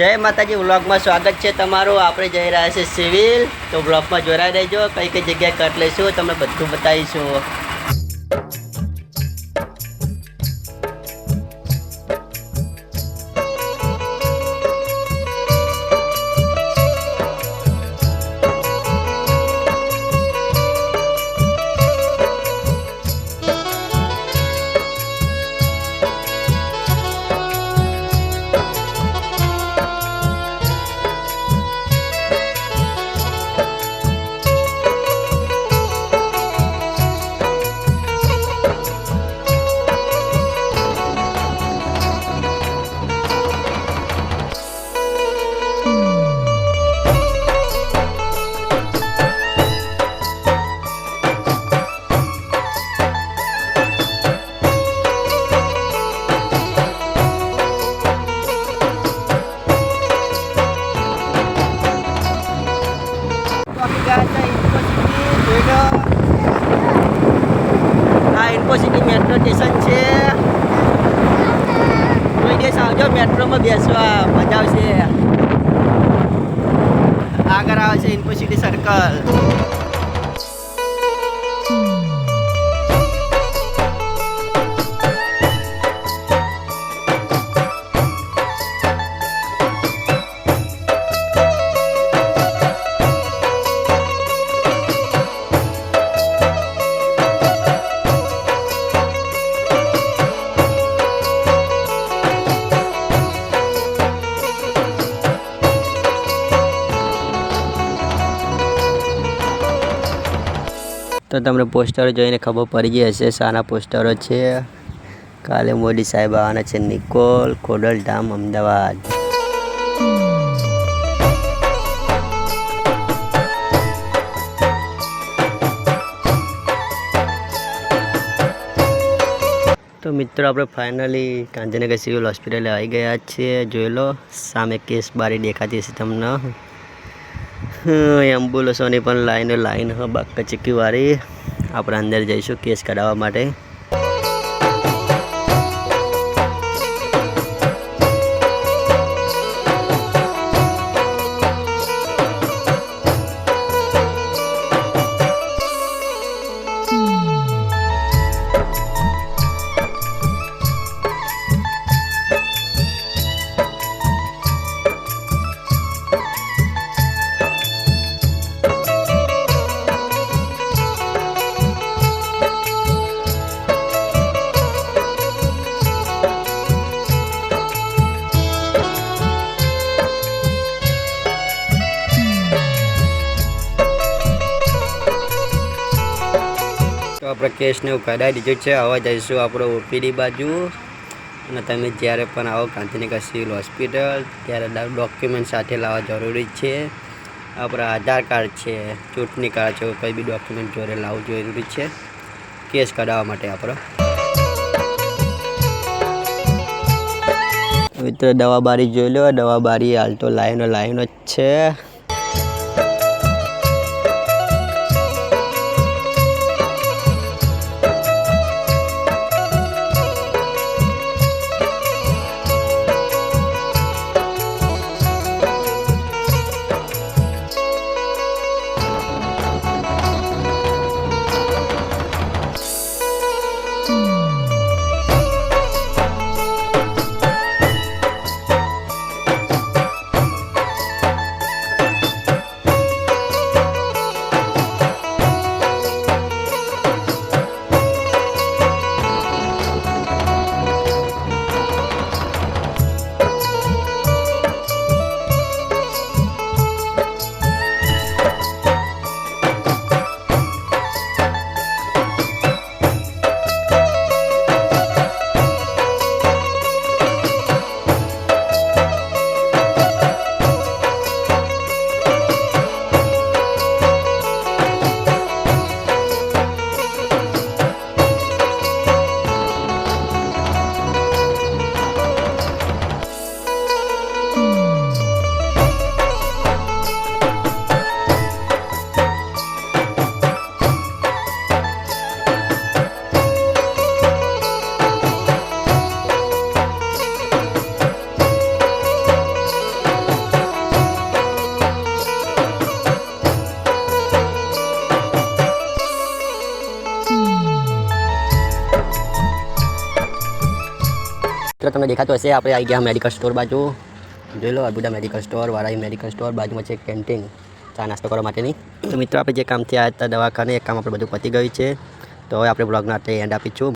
જય માતાજી વ્લોગમાં સ્વાગત છે તમારું। આપણે જઈ રહ્યા છે સિવિલ, તો વ્લોગમાં જોડાઈ રહેજો। કઈ કઈ જગ્યાએ કટ લઈશું તમને બધું બતાવીશું। ઇન્ફોસિટી મેટ્રો સ્ટેશન છે। કોઈ દિવસ આવજો મેટ્રોમાં બેસવા, મજા આવશે। આગળ આવે છે ઇન્ફોસિટી સર્કલ। તો તમને પોસ્ટરો જોઈને ખબર પડી ગઈ હશે શાના પોસ્ટરો છે। કાલે મોદી સાહેબ આવવાના છે નિકોલ, ખોડલધામ, અમદાવાદ। તો મિત્રો આપણે ફાઇનલી ગાંધીનગર સિવિલ હોસ્પિટલે આવી ગયા છીએ। જોઈ લો સામે કેસ બારી દેખાતી હશે તમને। એમ્બ્યુલન્સોની પણ લાઈન બાકા ચીકી વાળી। આપણે અંદર જઈશું કેસ કઢાવવા માટે। આપણે કેસને કઢાવી દીધું છે। હવે જઈશું આપણે ઓપીડી બાજુ। અને તમે જ્યારે પણ આવો ગાંધીનગર સિવિલ હોસ્પિટલ ત્યારે ડોક્યુમેન્ટ સાથે લાવવા જરૂરી છે। આપણા આધાર કાર્ડ છે, ચૂંટણી કાર્ડ છે, કંઈ બી ડોક્યુમેન્ટ જોડે લાવવું જરૂરી છે કેસ કઢાવવા માટે આપણે। મિત્રો દવા બારી જોઈ લો, દવા બારી હાલ તો લાઈનો જ છે। મિત્રો તમને દેખાતું હશે આપણે આવી ગયા મેડિકલ સ્ટોર બાજુ. જોઈ લો અર્બુદા મેડિકલ સ્ટોર વાળા મેડિકલ સ્ટોર બાજુમાં છે કેન્ટીન ચા નાસ્તો કરવા માટેની. તો મિત્રો આપણે જે કામથી આવ્યા હતા દવાખાને એ કામ આપણે બધું પતી ગયું છે. તો હવે આપણે બ્લોગનો આટલે એન્ડ આપીશું.